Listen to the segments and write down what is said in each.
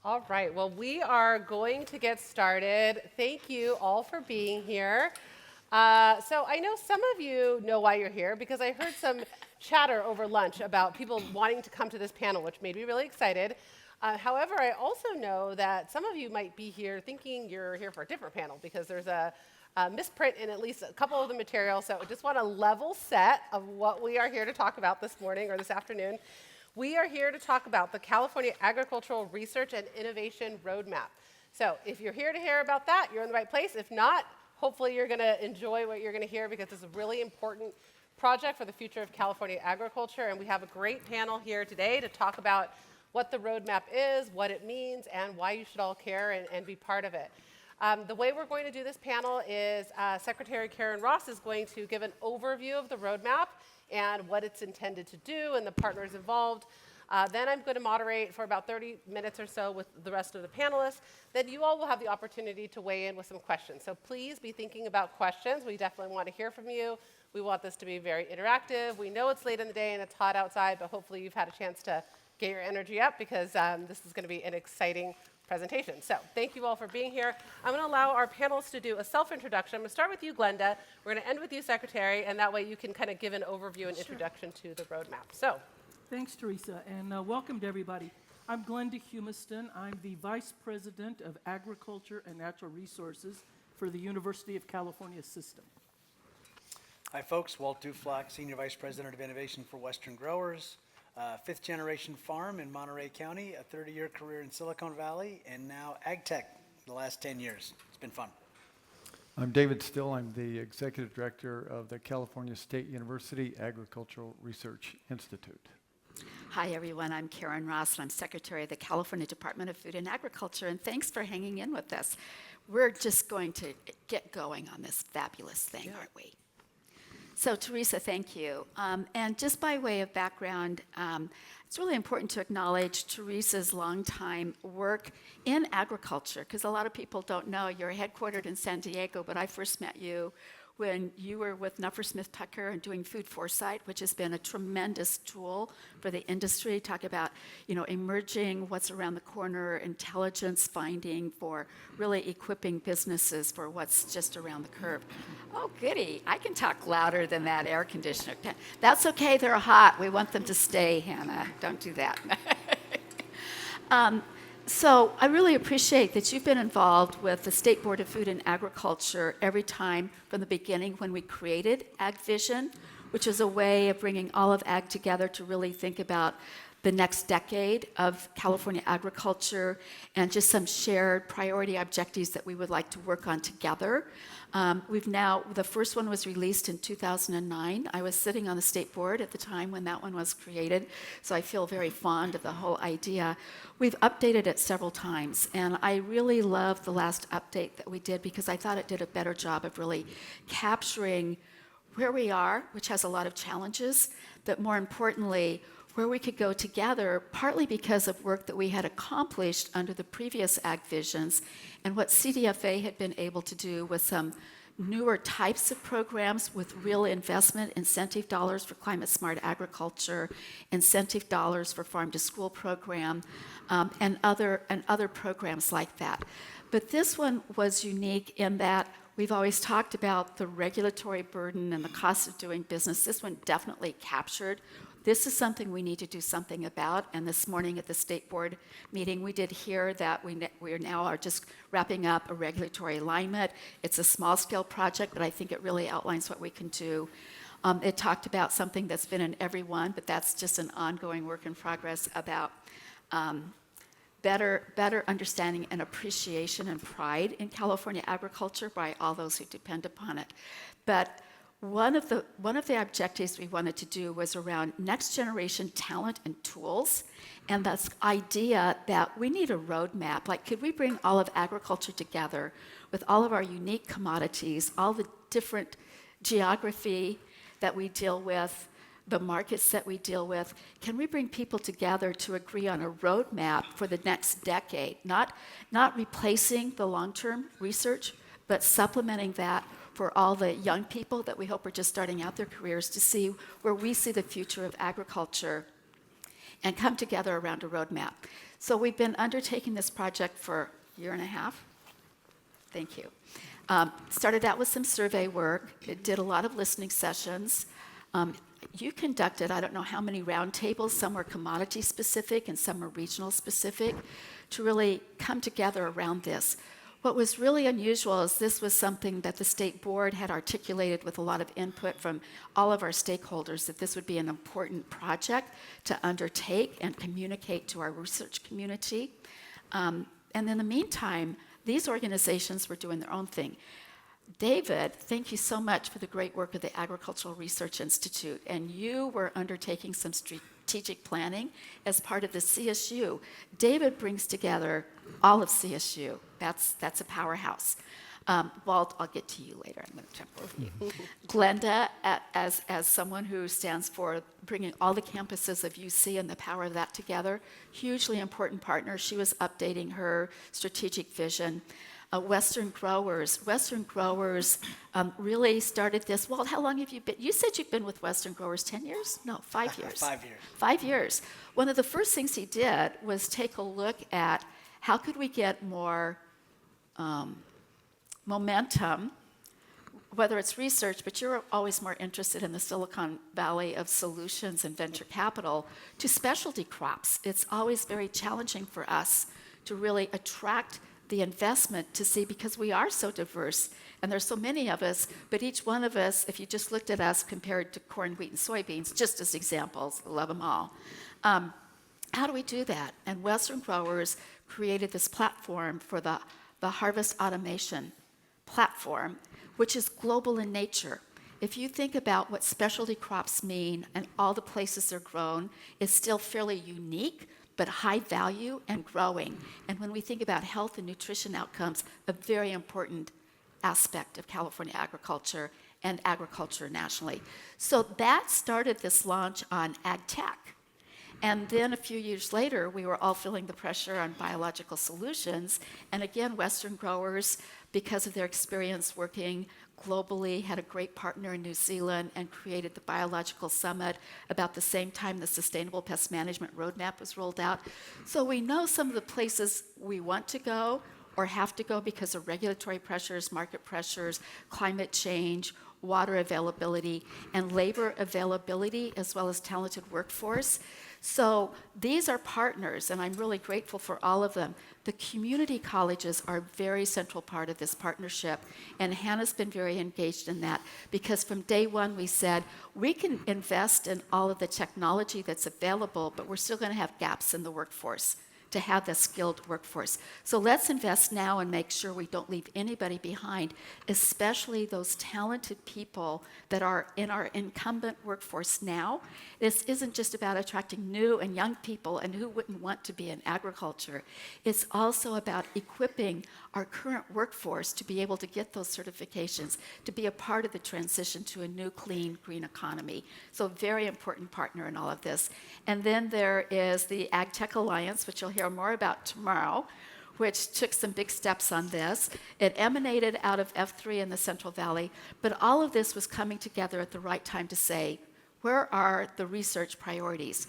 All right, well, we are going to get started. Thank you all for being here. So I know some of you know why you're here because I heard some chatter over lunch about people wanting to come to this panel, which made me really excited. However, I also know that some of you might be here thinking you're here for a different panel because there's a misprint in at least a couple of the materials. So I just want a level set of what we are here to talk about this morning or this afternoon. We are here to talk about the California Agricultural Research and Innovation Roadmap. So if you're here to hear about that, you're in the right place. If not, hopefully you're going to enjoy what you're going to hear because it's a really important project for the future of California agriculture. And we have a great panel here today to talk about what the roadmap is, what it means, and why you should all care and be part of it. The way we're going to do this panel is Secretary Karen Ross is going to give an overview of the roadmap and what it's intended to do and the partners involved. Then I'm going to moderate for about 30 minutes or so with the rest of the panelists. Then you all will have the opportunity to weigh in with some questions. So please be thinking about questions. We definitely want to hear from you. We want this to be very interactive. We know it's late in the day and it's hot outside, but hopefully you've had a chance to get your energy up because this is going to be an exciting presentation. So thank you all for being here. I'm going to allow our panelists to do a self-introduction. I'm going to start with you, Glenda. We're going to end with you, Secretary, and that way you can kind of give an overview and introduction to the roadmap. So, thanks, Teresa, and welcome to everybody. I'm Glenda Humiston. I'm the Vice President of Agriculture and Natural Resources for the University of California System. Hi, folks. Walt Duflock, Senior Vice President of Innovation for Western Growers. Fifth generation farm in Monterey County, a 30-year career in Silicon Valley, and now ag tech the last 10 years. It's been fun. I'm David Still. I'm the Executive Director of the California State University Agricultural Research Institute. Hi, everyone. I'm Karen Ross, and I'm Secretary of the California Department of Food and Agriculture, and thanks for hanging in with us. We're just going to get going on this fabulous thing, aren't we? So, Teresa, thank you. And just by way of background, it's really important to acknowledge Teresa's longtime work in agriculture, because a lot of people don't know you're headquartered in San Diego, but I first met you when you were with Nuffer Smith Tucker and doing Food Foresight, which has been a tremendous tool for the industry. Talk about, emerging what's around the corner, intelligence finding for really equipping businesses for what's just around the curve. Oh, goody. I can talk louder than that air conditioner. That's okay. They're hot. We want them to stay, Hannah. Don't do that. So I really appreciate that you've been involved with the State Board of Food and Agriculture every time from the beginning when we created Ag Vision, which is a way of bringing all of ag together to really think about the next decade of California agriculture and just some shared priority objectives that we would like to work on together. The first one was released in 2009. I was sitting on the state board at the time when that one was created, so I feel very fond of the whole idea. We've updated it several times, and I really love the last update that we did because I thought it did a better job of really capturing where we are, which has a lot of challenges, but more importantly, where we could go together, partly because of work that we had accomplished under the previous Ag Visions and what CDFA had been able to do with some newer types of programs with real investment, incentive dollars for climate smart agriculture, incentive dollars for farm to school program, and other programs like that. But this one was unique in that we've always talked about the regulatory burden and the cost of doing business. This one definitely captured. This is something we need to do something about, and this morning at the state board meeting, we did hear that we are just wrapping up a regulatory alignment. It's a small-scale project, but I think it really outlines what we can do. It talked about something that's been in every one, but that's just an ongoing work in progress about better understanding and appreciation and pride in California agriculture by all those who depend upon it. But one of the objectives we wanted to do was around next generation talent and tools, and this idea that we need a roadmap. Like, could we bring all of agriculture together with all of our unique commodities, all the different geography that we deal with, the markets that we deal with? Can we bring people together to agree on a roadmap for the next decade? Not replacing the long-term research, but supplementing that for all the young people that we hope are just starting out their careers to see where we see the future of agriculture. and come together around a roadmap. So we've been undertaking this project for a year and a half. Thank you. Started out with some survey work. It did a lot of listening sessions. You conducted, I don't know how many roundtables, some were commodity specific and some were regional specific, to really come together around this. What was really unusual is this was something that the state board had articulated with a lot of input from all of our stakeholders, that this would be an important project to undertake and communicate to our research community. And in the meantime, these organizations were doing their own thing. David, thank you so much for the great work of the Agricultural Research Institute, and you were undertaking some strategic planning as part of the CSU. David brings together all of CSU. That's a powerhouse. Walt, I'll get to you later. I'm going to jump over you. Glenda, as someone who stands for bringing all the campuses of UC and the power of that together, hugely important partner. She was updating her strategic vision. Western Growers really started this. Walt, how long have you been? You said you've been with Western Growers 10 years? No, 5 years. 5 years. 5 years. One of the first things he did was take a look at how could we get more momentum, whether it's research, but you're always more interested in the Silicon Valley of solutions and venture capital, to specialty crops. It's always very challenging for us to really attract the investment to see, because we are so diverse and there's so many of us, but each one of us, if you just looked at us compared to corn, wheat, and soybeans, just as examples, love them all. How do we do that? And Western Growers created this platform for the harvest automation platform, which is global in nature. If you think about what specialty crops mean and all the places they're grown, it's still fairly unique, but high value and growing. And when we think about health and nutrition outcomes, a very important aspect of California agriculture and agriculture nationally. So that started this launch on ag tech. And then a few years later, we were all feeling the pressure on biological solutions. And again, Western Growers, because of their experience working globally, had a great partner in New Zealand and created the Biological Summit about the same time the Sustainable Pest Management Roadmap was rolled out. So we know some of the places we want to go or have to go because of regulatory pressures, market pressures, climate change, water availability, and labor availability, as well as talented workforce. So these are partners, and I'm really grateful for all of them. The community colleges are a very central part of this partnership, and Hannah's been very engaged in that, because from day one we said, we can invest in all of the technology that's available, but we're still going to have gaps in the workforce to have the skilled workforce. So let's invest now and make sure we don't leave anybody behind, especially those talented people that are in our incumbent workforce now. This isn't just about attracting new and young people, and who wouldn't want to be in agriculture. It's also about equipping our current workforce to be able to get those certifications, to be a part of the transition to a new, clean, green economy. So a very important partner in all of this. And then there is the Ag Tech Alliance, which you'll hear more about tomorrow, which took some big steps on this. It emanated out of F3 in the Central Valley, but all of this was coming together at the right time to say, where are the research priorities?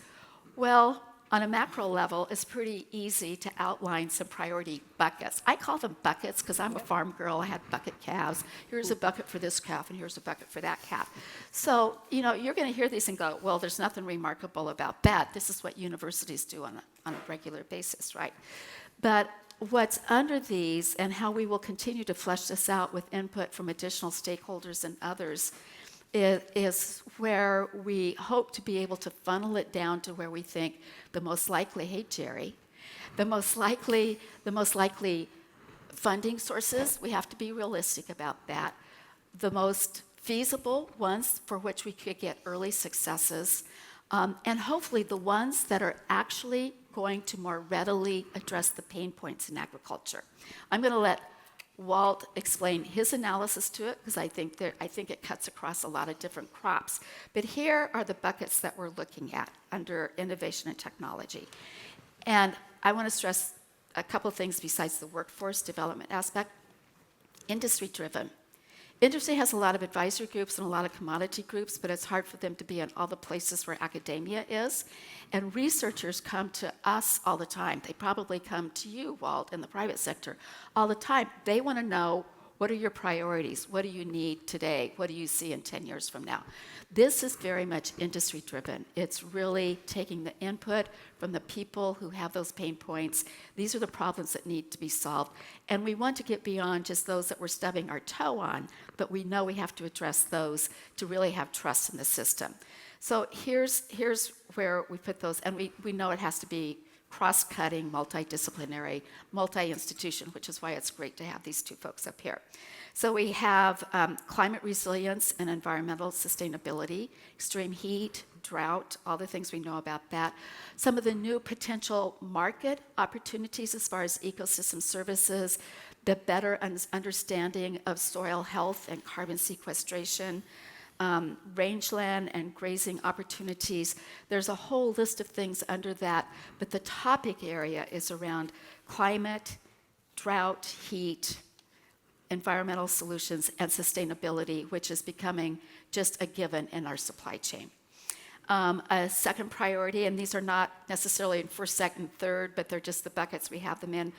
Well, on a macro level, it's pretty easy to outline some priority buckets. I call them buckets because I'm a farm girl. I had bucket calves. Here's a bucket for this calf, and here's a bucket for that calf. So, you're going to hear these and go, well, there's nothing remarkable about that. This is what universities do on a regular basis, right? But what's under these, and how we will continue to flesh this out with input from additional stakeholders and others, is where we hope to be able to funnel it down to where we think the most likely, hey Jerry, the most likely funding sources, we have to be realistic about that, the most feasible ones for which we could get early successes, and hopefully the ones that are actually going to more readily address the pain points in agriculture. I'm going to let Walt explain his analysis to it, because I think it cuts across a lot of different crops. But here are the buckets that we're looking at under innovation and technology. And I want to stress a couple of things besides the workforce development aspect. Industry-driven. Industry has a lot of advisory groups and a lot of commodity groups, but it's hard for them to be in all the places where academia is. And researchers come to us all the time. They probably come to you, Walt, in the private sector all the time. They want to know, what are your priorities? What do you need today? What do you see in 10 years from now? This is very much industry driven. It's really taking the input from the people who have those pain points. These are the problems that need to be solved. And we want to get beyond just those that we're stubbing our toe on, but we know we have to address those to really have trust in the system. So here's where we put those, and we know it has to be cross-cutting, multidisciplinary, multi-institution, which is why it's great to have these two folks up here. So we have climate resilience and environmental sustainability, extreme heat, drought, all the things we know about that. Some of the new potential market opportunities as far as ecosystem services, the better understanding of soil health and carbon sequestration, rangeland and grazing opportunities. There's a whole list of things under that, but the topic area is around climate, drought, heat, environmental solutions, and sustainability, which is becoming just a given in our supply chain. A second priority, and these are not necessarily in first, second, third, but they're just the buckets we have them in,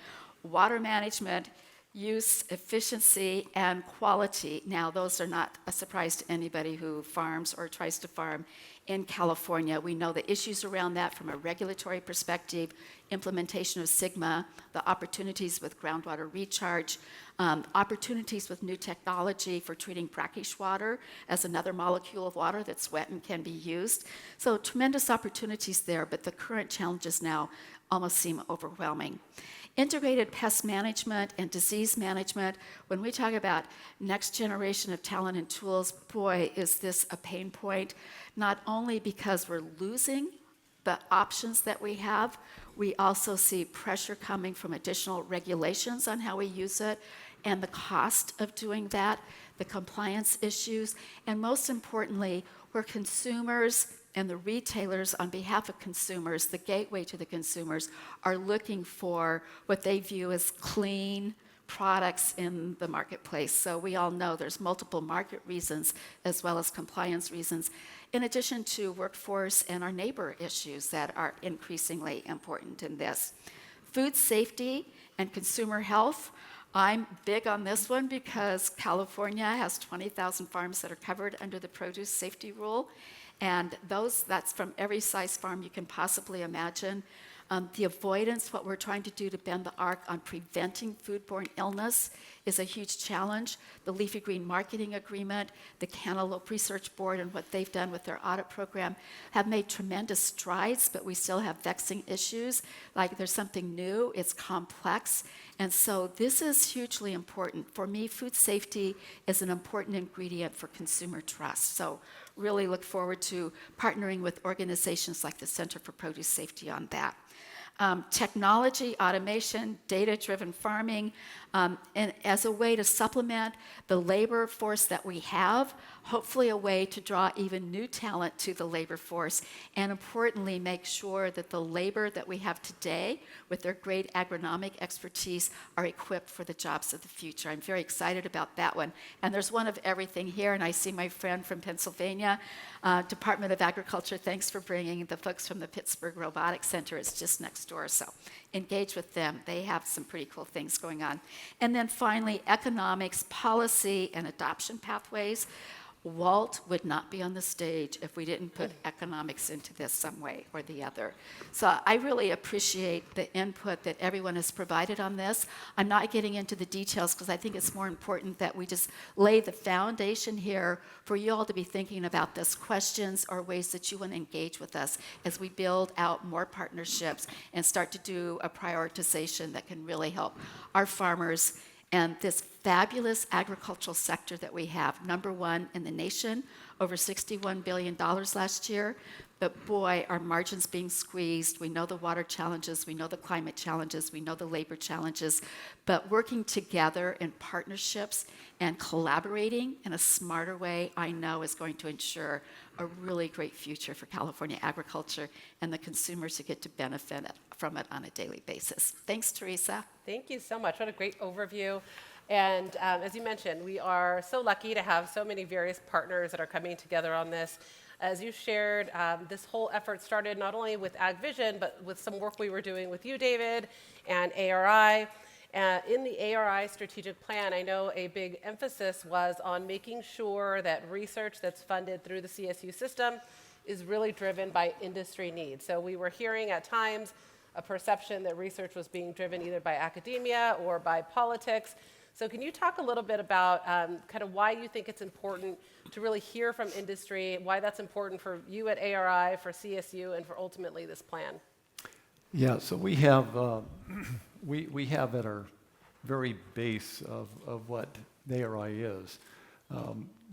water management, use, efficiency, and quality. Now, those are not a surprise to anybody who farms or tries to farm in California. We know the issues around that from a regulatory perspective, implementation of SGMA, the opportunities with groundwater recharge, opportunities with new technology for treating brackish water as another molecule of water that's wet and can be used. So tremendous opportunities there, but the current challenges now almost seem overwhelming. Integrated pest management and disease management, when we talk about next generation of talent and tools, boy, is this a pain point, not only because we're losing the options that we have, we also see pressure coming from additional regulations on how we use it and the cost of doing that, the compliance issues, and most importantly, where consumers and the retailers, on behalf of consumers, the gateway to the consumers, are looking for what they view as clean products in the marketplace. So we all know there's multiple market reasons as well as compliance reasons, in addition to workforce and our neighbor issues that are increasingly important in this. Food safety and consumer health. I'm big on this one because California has 20,000 farms that are covered under the produce safety rule. And that's from every size farm you can possibly imagine. The avoidance, what we're trying to do to bend the arc on preventing foodborne illness is a huge challenge. The Leafy Green Marketing Agreement, the Cantaloupe Research Board and what they've done with their audit program have made tremendous strides, but we still have vexing issues. Like there's something new, it's complex. And so this is hugely important. For me, food safety is an important ingredient for consumer trust. So really look forward to partnering with organizations like the Center for Produce Safety on that. Technology, automation, data-driven farming, and as a way to supplement the labor force that we have, hopefully a way to draw even new talent to the labor force, and importantly, make sure that the labor that we have today with their great agronomic expertise are equipped for the jobs of the future. I'm very excited about that one. And there's one of everything here, and I see my friend from Pennsylvania, Department of Agriculture, thanks for bringing the folks from the Pittsburgh Robotics Center. It's just next door, so engage with them. They have some pretty cool things going on. And then finally, economics, policy, and adoption pathways. Walt would not be on the stage if we didn't put economics into this some way or the other. So I really appreciate the input that everyone has provided on this. I'm not getting into the details because I think it's more important that we just lay the foundation here for you all to be thinking about this, questions or ways that you want to engage with us as we build out more partnerships and start to do a prioritization that can really help our farmers and this fabulous agricultural sector that we have, number one in the nation, over $61 billion last year. But boy, our margins being squeezed. We know the water challenges, we know the climate challenges, we know the labor challenges. But working together in partnerships and collaborating in a smarter way, I know is going to ensure a really great future for California agriculture and the consumers who get to benefit from it on a daily basis. Thanks, Teresa. Thank you so much. What a great overview. And as you mentioned, we are so lucky to have so many various partners that are coming together on this. As you shared, this whole effort started not only with AgVision, but with some work we were doing with you, David, and ARI. In the ARI strategic plan, I know a big emphasis was on making sure that research that's funded through the CSU system is really driven by industry needs. So we were hearing at times a perception that research was being driven either by academia or by politics. So can you talk a little bit about kind of why you think it's important to really hear from industry, why that's important for you at ARI, for CSU, and for ultimately this plan? Yeah, so we have we have at our very base of what the ARI is,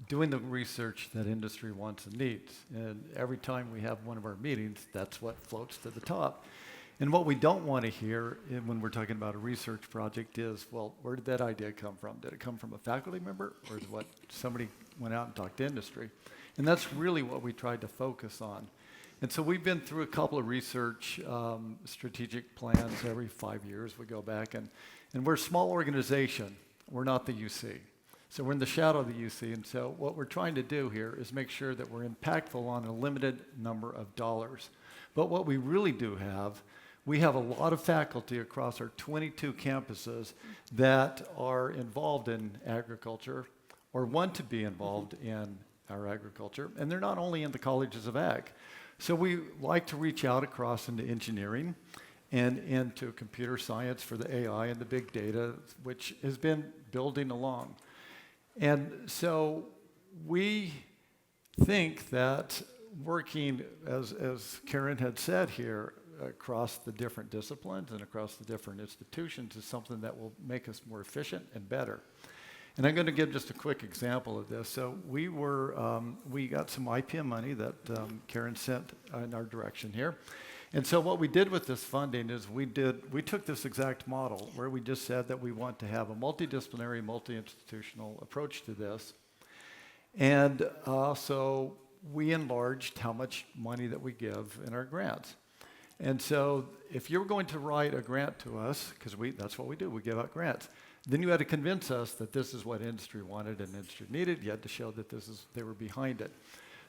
doing the research that industry wants and needs. And every time we have one of our meetings, that's what floats to the top. And what we don't want to hear when we're talking about a research project is, well, where did that idea come from? Did it come from a faculty member, or is it what somebody went out and talked to industry? And that's really what we tried to focus on. And so we've been through a couple of research strategic plans every 5 years. We go back, and we're a small organization. We're not the UC. So we're in the shadow of the UC, and so what we're trying to do here is make sure that we're impactful on a limited number of dollars. But what we really do have, we have a lot of faculty across our 22 campuses that are involved in agriculture or want to be involved in our agriculture, and they're not only in the colleges of ag. So we like to reach out across into engineering and into computer science for the AI and the big data, which has been building along. And so we think that working, as Karen had said here, across the different disciplines and across the different institutions is something that will make us more efficient and better. And I'm going to give just a quick example of this. So we got some IPM money that Karen sent in our direction here. And so what we did with this funding is we took this exact model where we just said that we want to have a multidisciplinary, multi-institutional approach to this. And so we enlarged how much money that we give in our grants. And so if you're going to write a grant to us, because that's what we do, we give out grants, then you had to convince us that this is what industry wanted and industry needed. You had to show that they were behind it.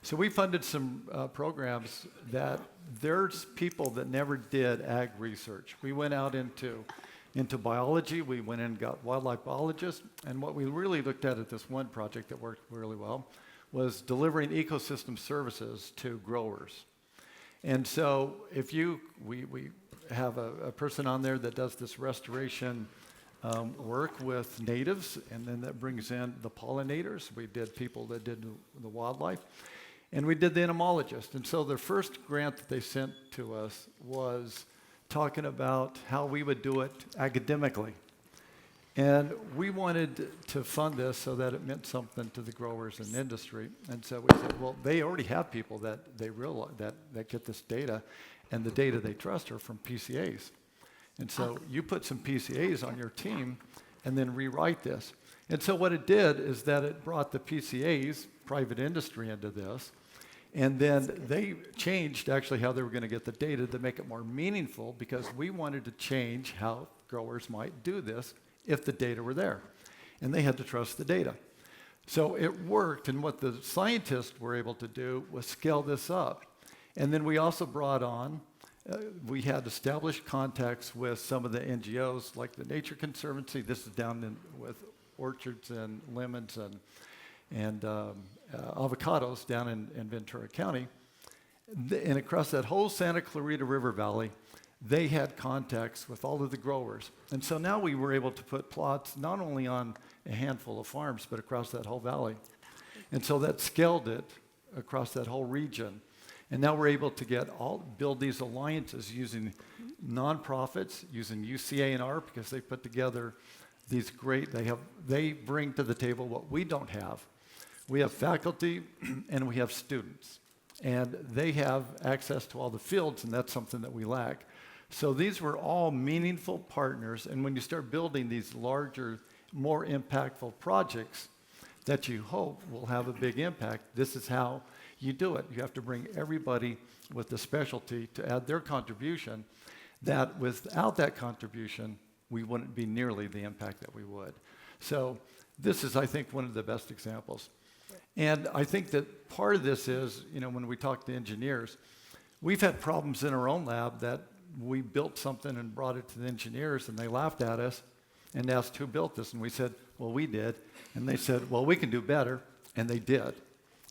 So we funded some programs that there's people that never did ag research. We went out into biology. We went in and got wildlife biologists. And what we really looked at this one project that worked really well was delivering ecosystem services to growers. And so we have a person on there that does this restoration work with natives, and then that brings in the pollinators. We did people that did the wildlife, and we did the entomologist. And so the first grant that they sent to us was talking about how we would do it academically. And we wanted to fund this so that it meant something to the growers and industry. And so we said, well, they already have people that they realize that get this data, and the data they trust are from PCAs. And so you put some PCAs on your team and then rewrite this. And so what it did is that it brought the PCAs, private industry, into this. And then they changed actually how they were going to get the data to make it more meaningful, because we wanted to change how growers might do this if the data were there. And they had to trust the data. So it worked, and what the scientists were able to do was scale this up. And then we also brought on, we had established contacts with some of the NGOs, like the Nature Conservancy. This is down with orchards and lemons and avocados down in Ventura County. And across that whole Santa Clarita River Valley, they had contacts with all of the growers. And so now we were able to put plots not only on a handful of farms, but across that whole valley. And so that scaled it across that whole region. And now we're able to build these alliances using nonprofits, using UCA&R, because they put together these they bring to the table what we don't have. We have faculty and we have students. And they have access to all the fields, and that's something that we lack. So these were all meaningful partners, and when you start building these larger, more impactful projects that you hope will have a big impact, this is how you do it. You have to bring everybody with the specialty to add their contribution, that without that contribution, we wouldn't be nearly the impact that we would. So this is, I think, one of the best examples. And I think that part of this is, when we talk to engineers, we've had problems in our own lab that we built something and brought it to the engineers, and they laughed at us and asked who built this, and we said, well, we did. And they said, well, we can do better, and they did.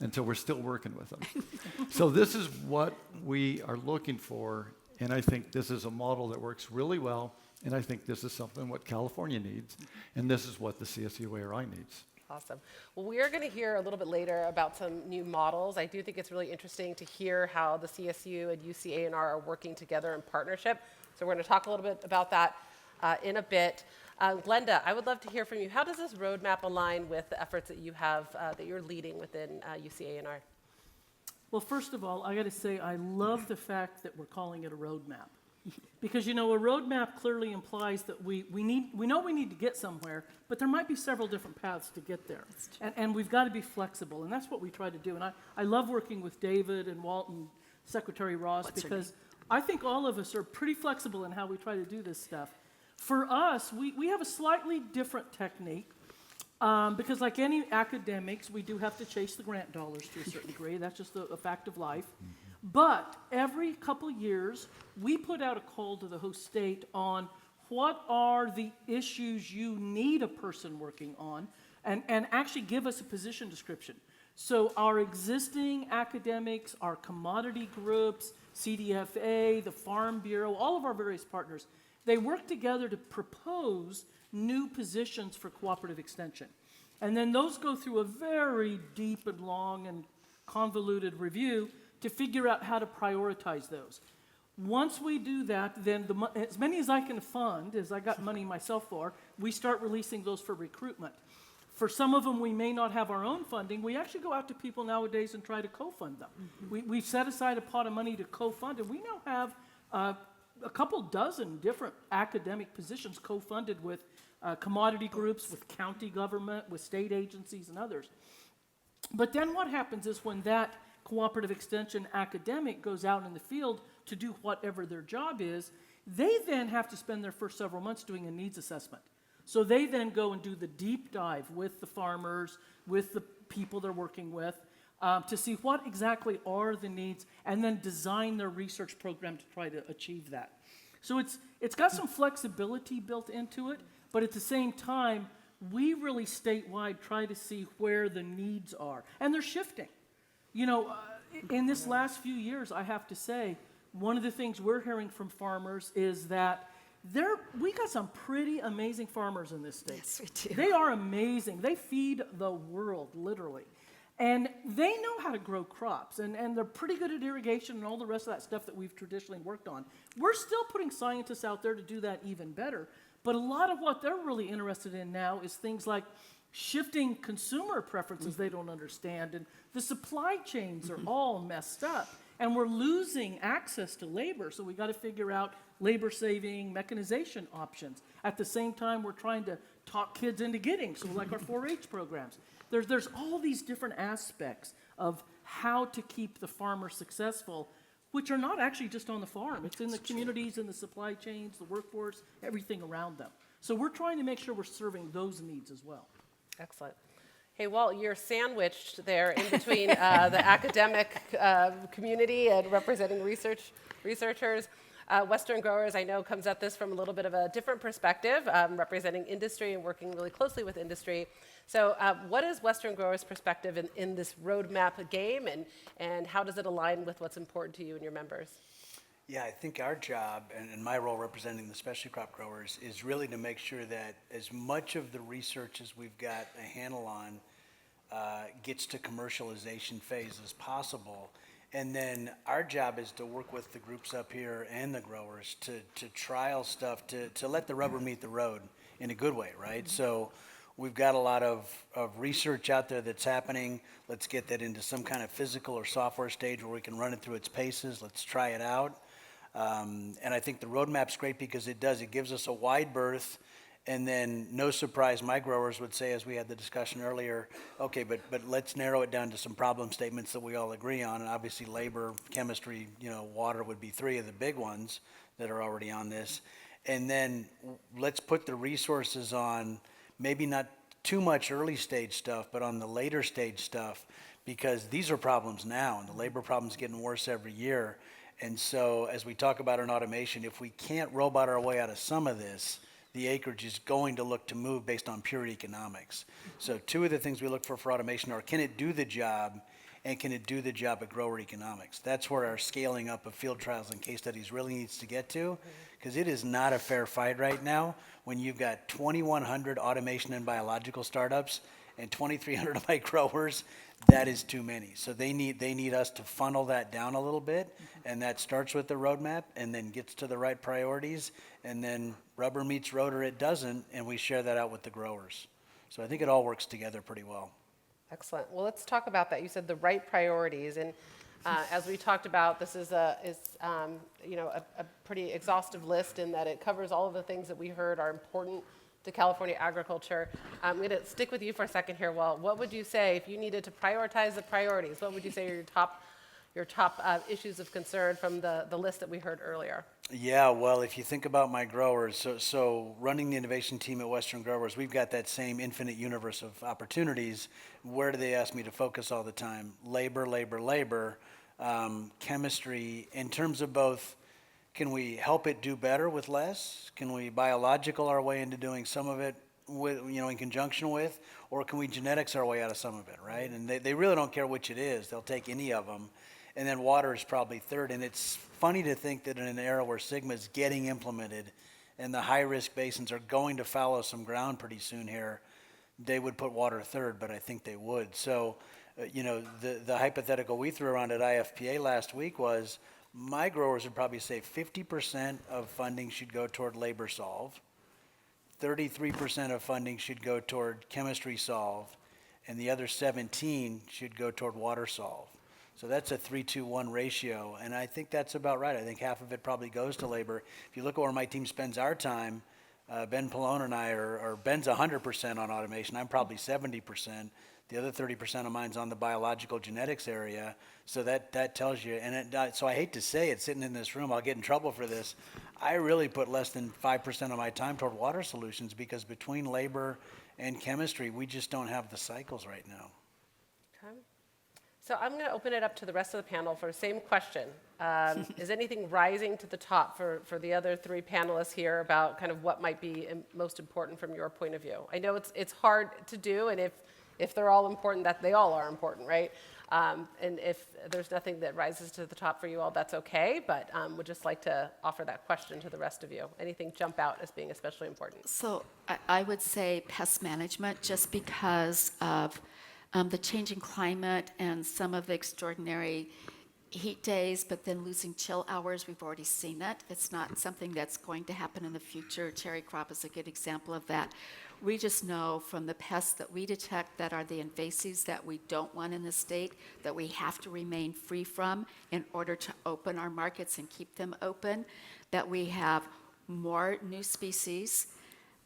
And so we're still working with them. So this is what we are looking for, and I think this is a model that works really well, and I think this is something what California needs, and this is what the CSU ARI needs. Awesome. Well, we are going to hear a little bit later about some new models. I do think it's really interesting to hear how the CSU and UCA&R are working together in partnership. So we're going to talk a little bit about that in a bit. Glenda, I would love to hear from you. How does this roadmap align with the efforts that you have, that you're leading within UCA&R? Well, first of all, I got to say I love the fact that we're calling it a roadmap. Because, a roadmap clearly implies that we know we need to get somewhere, but there might be several different paths to get there. And we've got to be flexible, and that's what we try to do. And I love working with David and Walt and Secretary Ross because I think all of us are pretty flexible in how we try to do this stuff. For us, we have a slightly different technique because like any academics, we do have to chase the grant dollars to a certain degree. That's just a fact of life. But every couple years, we put out a call to the host state on what are the issues you need a person working on, and actually give us a position description. So our existing academics, our commodity groups, CDFA, the Farm Bureau, all of our various partners, they work together to propose new positions for cooperative extension. And then those go through a very deep and long and convoluted review to figure out how to prioritize those. Once we do that, then as many as I can fund, as I got money myself for, we start releasing those for recruitment. For some of them, we may not have our own funding. We actually go out to people nowadays and try to co-fund them. We've set aside a pot of money to co-fund, and we now have a couple dozen different academic positions co-funded with commodity groups, with county government, with state agencies, and others. But then what happens is when that cooperative extension academic goes out in the field to do whatever their job is, they then have to spend their first several months doing a needs assessment. So they then go and do the deep dive with the farmers, with the people they're working with, to see what exactly are the needs, and then design their research program to try to achieve that. So it's got some flexibility built into it, but at the same time, we really statewide try to see where the needs are, and they're shifting. In this last few years, I have to say, one of the things we're hearing from farmers is that we got some pretty amazing farmers in this state. Yes, we do. They are amazing. They feed the world, literally. And they know how to grow crops, and they're pretty good at irrigation and all the rest of that stuff that we've traditionally worked on. We're still putting scientists out there to do that even better, but a lot of what they're really interested in now is things like shifting consumer preferences they don't understand, and the supply chains are all messed up, and we're losing access to labor, so we got to figure out labor-saving mechanization options. At the same time, we're trying to talk kids into getting, so like our 4-H programs. There's all these different aspects of how to keep the farmer successful, which are not actually just on the farm. It's in the communities, in the supply chains, the workforce, everything around them. So we're trying to make sure we're serving those needs as well. Excellent. Hey, Walt, you're sandwiched there in between the academic community and representing researchers. Western Growers, I know, comes at this from a little bit of a different perspective, representing industry and working really closely with industry. So what is Western Growers' perspective in this roadmap game, and how does it align with what's important to you and your members? Yeah, I think our job, and my role representing the specialty crop growers, is really to make sure that as much of the research as we've got a handle on gets to commercialization phase as possible. And then our job is to work with the groups up here and the growers to trial stuff, to let the rubber meet the road in a good way, right? Mm-hmm. So we've got a lot of research out there that's happening. Let's get that into some kind of physical or software stage where we can run it through its paces. Let's try it out. And I think the roadmap's great because it gives us a wide berth. And then, no surprise, my growers would say, as we had the discussion earlier, okay, but let's narrow it down to some problem statements that we all agree on. And obviously labor, chemistry, water would be 3 of the big ones that are already on this. And then let's put the resources on maybe not too much early stage stuff, but on the later stage stuff, because these are problems now, and the labor problem's getting worse every year. And so as we talk about an automation, if we can't robot our way out of some of this, the acreage is going to look to move based on pure economics. So two of the things we look for automation are, can it do the job, and can it do the job at grower economics? That's where our scaling up of field trials and case studies really needs to get to, because it is not a fair fight right now when you've got 2,100 automation and biological startups and 2,300 of my growers. That is too many. So they need us to funnel that down a little bit, and that starts with the roadmap and then gets to the right priorities, and then rubber meets road or it doesn't, and we share that out with the growers. So I think it all works together pretty well. Excellent. Well, let's talk about that. You said the right priorities, and as we talked about, this is a pretty exhaustive list in that it covers all of the things that we heard are important to California agriculture. I'm going to stick with you for a second here. Well, what would you say if you needed to prioritize the priorities? What would you say are your top issues of concern from the list that we heard earlier? Yeah, well, if you think about my growers, so running the innovation team at Western Growers, we've got that same infinite universe of opportunities. Where do they ask me to focus all the time? Labor, labor, labor, chemistry, in terms of both, can we help it do better with less? Can we biological our way into doing some of it with, in conjunction with, or can we genetics our way out of some of it, right? And they really don't care which it is. They'll take any of them. And then water is probably third. And it's funny to think that in an era where Sigma is getting implemented and the high-risk basins are going to fallow some ground pretty soon here, they would put water third, but I think they would. So, the hypothetical we threw around at IFPA last week was, my growers would probably say 50% of funding should go toward labor solve, 33% of funding should go toward chemistry solve, and the other 17 should go toward water solve. So that's a 3-2-1 ratio, and I think that's about right. I think half of it probably goes to labor. If you look at where my team spends our time, Ben Pallone and I Ben's 100% on automation. I'm probably 70%. The other 30% of mine's on the biological genetics area. So that tells you, so I hate to say it, sitting in this room, I'll get in trouble for this. I really put less than 5% of my time toward water solutions, because between labor and chemistry, we just don't have the cycles right now. Okay. So I'm going to open it up to the rest of the panel for the same question. Is anything rising to the top for the other three panelists here about kind of what might be most important from your point of view? I know it's hard to do, and if they're all important, that they all are important, right? And if there's nothing that rises to the top for you all, that's okay, but would just like to offer that question to the rest of you. Anything jump out as being especially important? So I would say pest management, just because of the changing climate and some of the extraordinary heat days, but then losing chill hours. We've already seen that. It's not something that's going to happen in the future. Cherry crop is a good example of that. We just know from the pests that we detect that are the invasives that we don't want in the state, that we have to remain free from in order to open our markets and keep them open, that we have more new species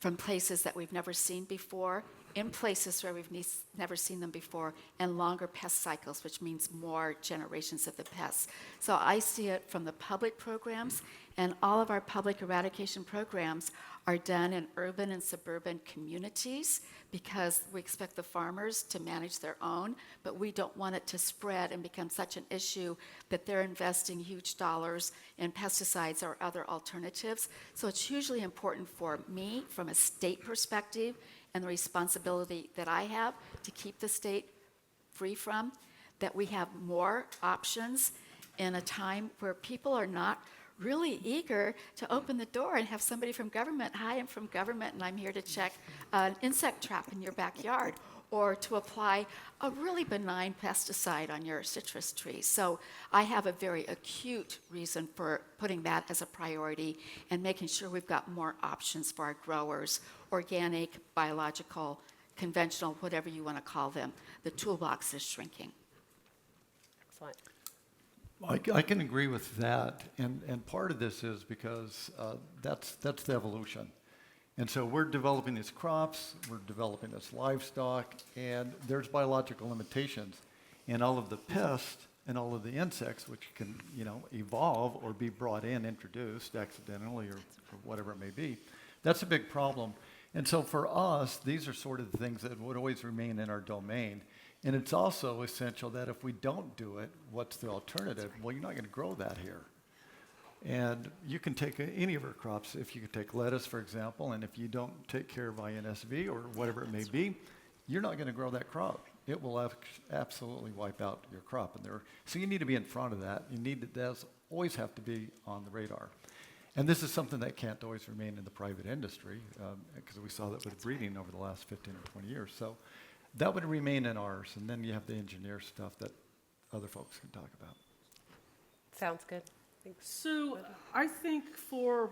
from places that we've never seen before, in places where we've never seen them before, and longer pest cycles, which means more generations of the pests. So I see it from the public programs, and all of our public eradication programs are done in urban and suburban communities, because we expect the farmers to manage their own, but we don't want it to spread and become such an issue that they're investing huge dollars in pesticides or other alternatives. So it's hugely important for me, from a state perspective, and the responsibility that I have to keep the state free from, that we have more options in a time where people are not really eager to open the door and have somebody from government, hi, I'm from government and I'm here to check an insect trap in your backyard, or to apply a really benign pesticide on your citrus tree. So I have a very acute reason for putting that as a priority and making sure we've got more options for our growers, organic, biological, conventional, whatever you want to call them. The toolbox is shrinking. Excellent. I can agree with that, and part of this is because that's the evolution. And so we're developing these crops, we're developing this livestock, and there's biological limitations. And all of the pests and all of the insects, which can, evolve or be brought in, introducced accidentally or whatever it may be, that's a big problem. And so for us, these are sort of the things that would always remain in our domain. And it's also essential that if we don't do it, what's the alternative? Well, you're not going to grow that here. And you can take any of our crops, if you could take lettuce, for example, and if you don't take care of INSV or whatever it may be, you're not going to grow that crop. It will absolutely wipe out your crop. So you need to be in front of that. That always have to be on the radar. And this is something that can't always remain in the private industry, because we saw that with breeding over the last 15 or 20 years. So that would remain in ours. And then you have the engineer stuff that other folks can talk about. Sounds good. Thanks. So I think for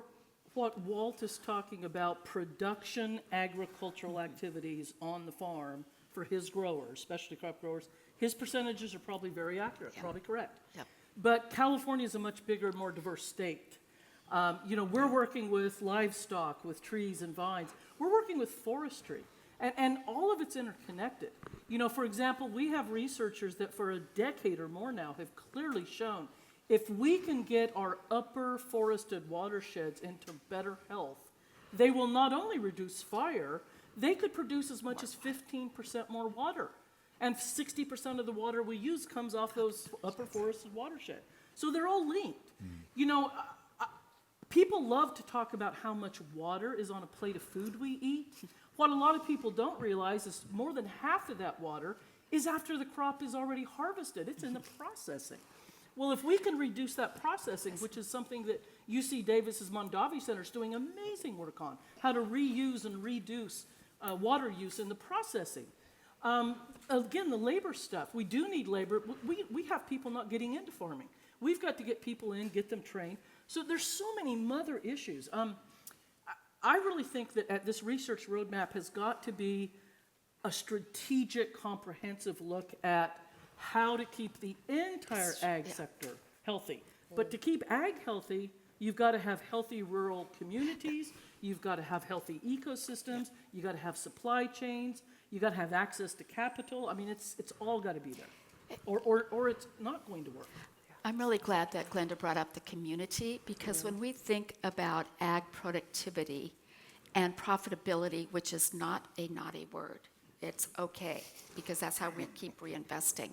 what Walt is talking about, production agricultural activities on the farm for his growers, specialty crop growers, his percentages are probably very accurate, probably correct. Yeah. But California is a much bigger, more diverse state. We're working with livestock, with trees and vines. We're working with forestry, and all of it's interconnected. For example, we have researchers that for a decade or more now have clearly shown if we can get our upper forested watersheds into better health, they will not only reduce fire, they could produce as much as 15% more water. And 60% of the water we use comes off those upper forested watersheds. So they're all linked. People love to talk about how much water is on a plate of food we eat. What a lot of people don't realize is more than half of that water is after the crop is already harvested. It's in the processing. Well, if we can reduce that processing, which is something that UC Davis's Mondavi Center is doing amazing work on, how to reuse and reduce water use in the processing. Again, the labor stuff. We do need labor. We have people not getting into farming. We've got to get people in, get them trained. So there's so many mother issues. I really think that this research roadmap has got to be a strategic, comprehensive look at how to keep the entire ag sector healthy. But to keep ag healthy, you've got to have healthy rural communities, you've got to have healthy ecosystems, you've got to have supply chains, you've got to have access to capital. I mean, it's all got to be there, or it's not going to work. I'm really glad that Glenda brought up the community, because when we think about ag productivity and profitability, which is not a naughty word, it's okay, because that's how we keep reinvesting.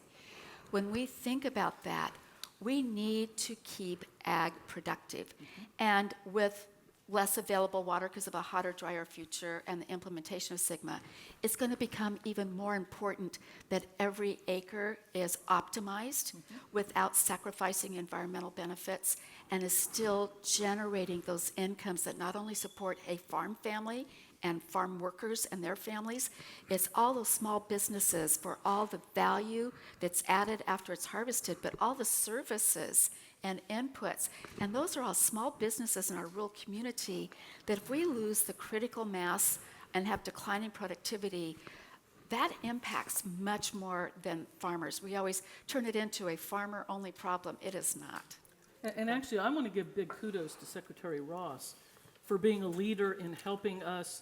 When we think about that, we need to keep ag productive. And with less available water because of a hotter, drier future and the implementation of SGMA, it's going to become even more important that every acre is optimized without sacrificing environmental benefits and is still generating those incomes that not only support a farm family and farm workers and their families, it's all those small businesses for all the value that's added after it's harvested, but all the services and inputs. And those are all small businesses in our rural community that if we lose the critical mass and have declining productivity, that impacts much more than farmers. We always turn it into a farmer-only problem. It is not. And actually, I want to give big kudos to Secretary Ross for being a leader in helping us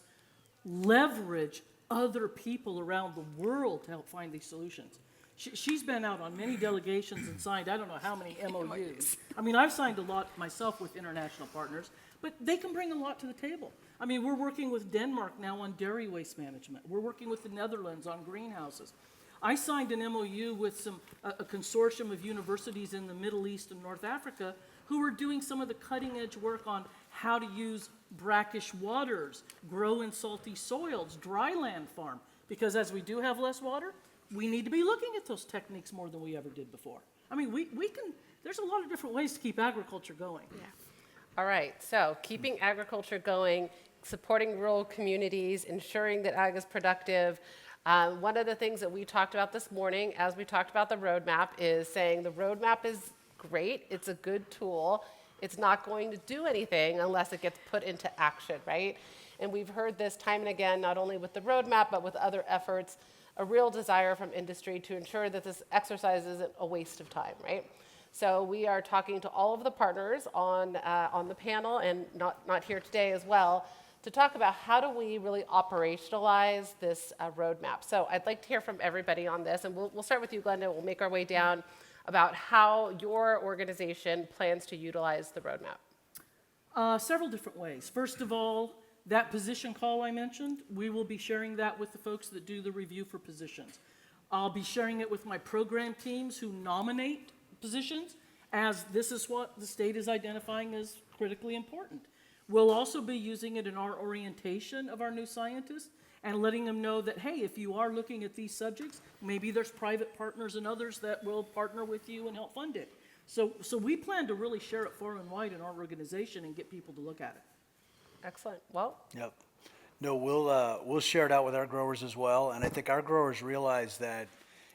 leverage other people around the world to help find these solutions. She's been out on many delegations and signed I don't know how many MOUs. I mean, I've signed a lot myself with international partners, but they can bring a lot to the table. I mean, we're working with Denmark now on dairy waste management. We're working with the Netherlands on greenhouses. I signed an MOU with a consortium of universities in the Middle East and North Africa who are doing some of the cutting-edge work on how to use brackish waters, grow in salty soils, dry land farm. Because as we do have less water, we need to be looking at those techniques more than we ever did before. I mean, we can, there's a lot of different ways to keep agriculture going. Yeah. All right, so keeping agriculture going, supporting rural communities, ensuring that ag is productive. One of the things that we talked about this morning, as we talked about the roadmap, is saying the roadmap is great, it's a good tool, it's not going to do anything unless it gets put into action, right? And we've heard this time and again, not only with the roadmap, but with other efforts, a real desire from industry to ensure that this exercise isn't a waste of time, right? So we are talking to all of the partners on the panel, and not here today as well, to talk about how do we really operationalize this roadmap. So I'd like to hear from everybody on this, and we'll start with you, Glenda. We'll make our way down about how your organization plans to utilize the roadmap. Several different ways. First of all, That position call I mentioned, we will be sharing that with the folks that do the review for positions. I'll be sharing it with my program teams who nominate positions, as this is what the state is identifying as critically important. We'll also be using it in our orientation of our new scientists and letting them know that, hey, if you are looking at these subjects, maybe there's private partners and others that will partner with you and help fund it. So we plan to really share it far and wide in our organization and get people to look at it. Excellent. Well, Yep. No, we'll share it out with our growers as well, and I think our growers realize that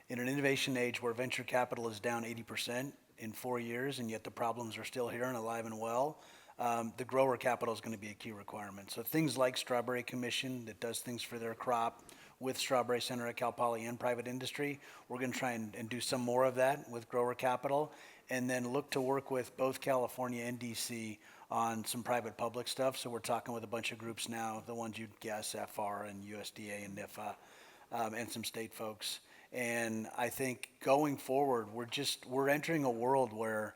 in an innovation age where venture capital is down 80% in 4 years, and yet the problems are still here and alive and well, the grower capital is going to be a key requirement. So things like Strawberry Commission that does things for their crop with Strawberry Center at Cal Poly and private industry, we're going to try and do some more of that with grower capital, and then look to work with both California and DC on some private public stuff. So we're talking with a bunch of groups now, the ones you'd guess, FR and USDA and NIFA, and some state folks. And I think going forward, we're entering a world where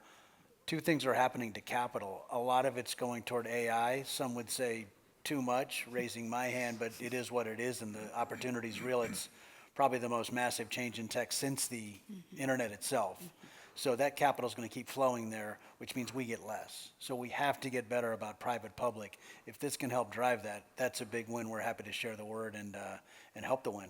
two things are happening to capital. A lot of it's going toward AI. Some would say too much, raising my hand, but it is what it is, and the opportunity is real. It's probably the most massive change in tech since the internet itself. So that capital is going to keep flowing there, which means we get less. So we have to get better about private-public. If this can help drive that, that's a big win. We're happy to share the word and help the win.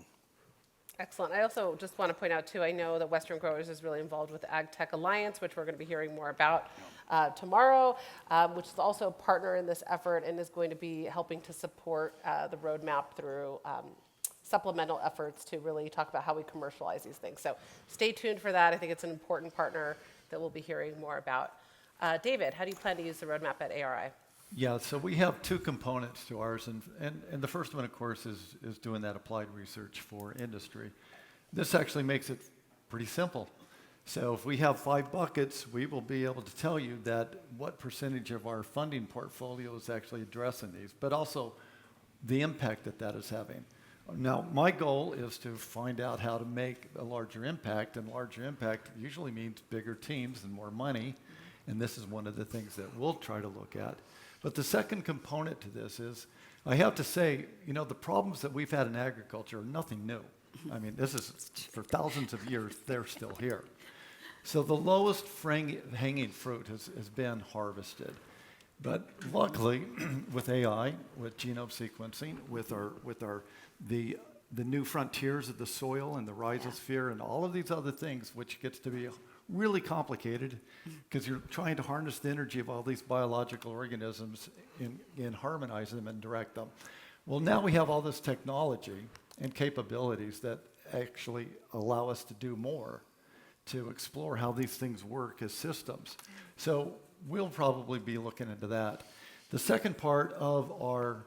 excellent. I also just want to point out, too, I know that Western Growers is really involved with the Ag Tech Alliance, which we're going to be hearing more about tomorrow, which is also a partner in this effort and is going to be helping to support the roadmap through supplemental efforts to really talk about how we commercialize these things. So stay tuned for that. I think it's an important partner that we'll be hearing more about. David, how do you plan to use the roadmap at ARI? Yeah, so we have two components to ours, and the first one, of course, is doing that applied research for industry. This actually makes it pretty simple. So if we have 5 buckets, we will be able to tell you that what percentage of our funding portfolio is actually addressing these, but also the impact that that is having. Now, my goal is to find out how to make a larger impact, and larger impact usually means bigger teams and more money, and this is one of the things that we'll try to look at. But the second component to this is, I have to say, you know, the problems that we've had in agriculture are nothing new. I mean, this is, for thousands of years, they're still here. So the lowest hanging fruit has been harvested. But luckily, with AI, with genome sequencing, with the new frontiers of the soil and the rhizosphere and all of these other things, which gets to be really complicated because you're trying to harness the energy of all these biological organisms and harmonize them and direct them. Well, now we have all this technology and capabilities that actually allow us to do more, to explore how these things work as systems. So we'll probably be looking into that. The second part of our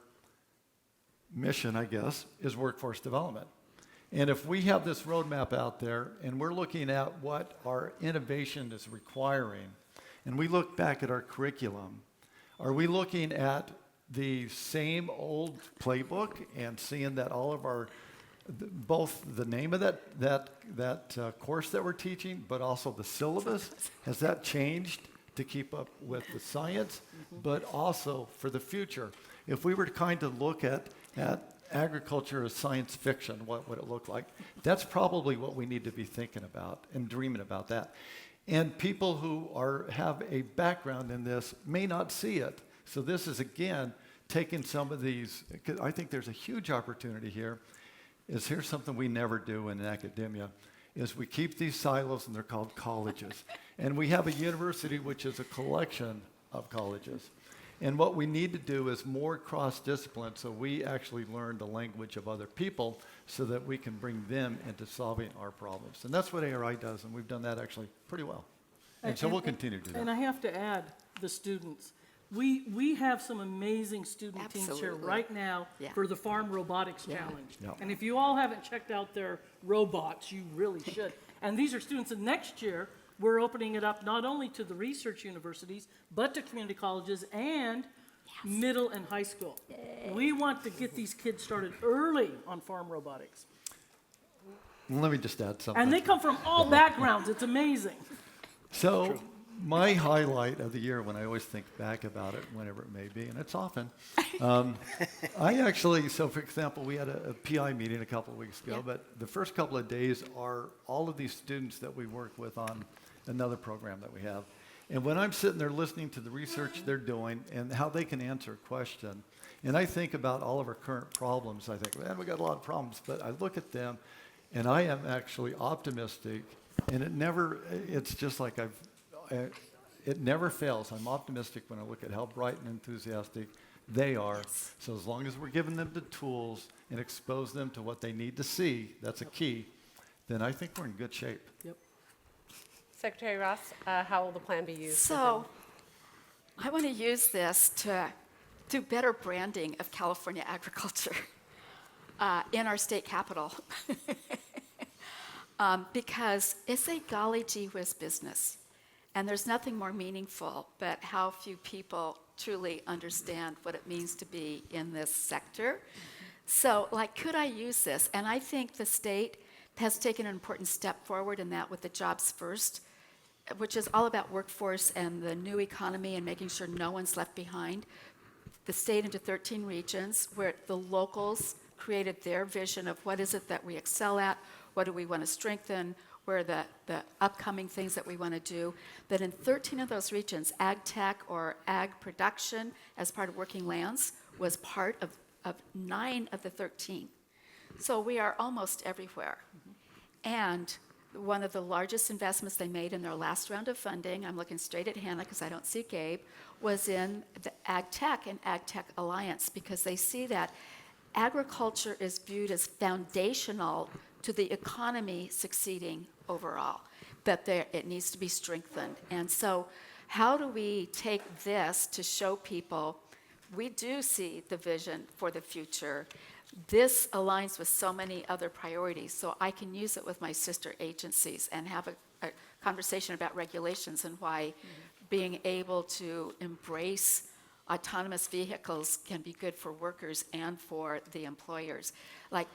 mission, I guess, is workforce development. And if we have this roadmap out there and we're looking at what our innovation is requiring, and we look back at our curriculum, are we looking at the same old playbook and seeing that all of our, both the name of that course that we're teaching, but also the syllabus, has that changed to keep up with the science, but also for the future? If we were to kind of look at agriculture as science fiction, what would it look like? That's probably what we need to be thinking about and dreaming about that. And people who have a background in this may not see it. So this is, again, taking some of these, 'cause I think there's a huge opportunity here. Here's something we never do in academia, is we keep these silos, and they're called colleges. And we have a university which is a collection of colleges. And what we need to do is more cross-discipline, so we actually learn the language of other people so that we can bring them into solving our problems. And that's what ARI does, and we've done that actually pretty well. And so we'll continue to do And that. I have to add the students. We have some amazing student teams here Absolutely. right now Yeah. for the Farm Robotics Yeah. Challenge. Yeah. And if you all haven't checked out their robots, you really should. And these are students, and next year, we're opening it up not only to the research universities, but to community colleges and middle and high school. We want to get these kids started early on farm robotics. Let me just add something. And they come from all backgrounds. It's amazing. So my highlight of the year, when I always think back about it, whenever it may be, and it's often, I actually, so for example, we had a PI meeting a couple of weeks ago, Yeah. but the first couple of days are all of these students that we work with on another program that we have. And when I'm sitting there listening to the research they're doing and how they can answer a question, and I think about all of our current problems, I think, man, we got a lot of problems, but I look at them and I am actually optimistic, and it's just like it never fails. I'm optimistic when I look at how bright and enthusiastic they are. Yes. So as long as we're giving them the tools and expose them to what they need to see, that's a key, then I think we're in good shape. Yep. Secretary Ross, how will the plan be used? So I want to use this to do better branding of California agriculture in our state capital. Because it's a golly gee whiz business. And there's nothing more meaningful but how few people truly understand what it means to be in this sector. So, like, could I use this? And I think the state has taken an important step forward in that with the Jobs First, which is all about workforce and the new economy and making sure no one's left behind. The state into 13 regions where the locals created their vision of what is it that we excel at, what do we want to strengthen, where are the upcoming things that we want to do. That in 13 of those regions, ag tech or ag production as part of working lands was part of 9 of the 13. So we are almost everywhere. And one of the largest investments they made in their last round of funding, I'm looking straight at Hannah because I don't see Gabe, was in the Ag Tech and Ag Tech Alliance, because they see that agriculture is viewed as foundational to the economy succeeding overall, that it needs to be strengthened. And so how do we take this to show people we do see the vision for the future? This aligns with so many other priorities, so I can use it with my sister agencies and have a conversation about regulations and why being able to embrace autonomous vehicles can be good for workers and for the employers.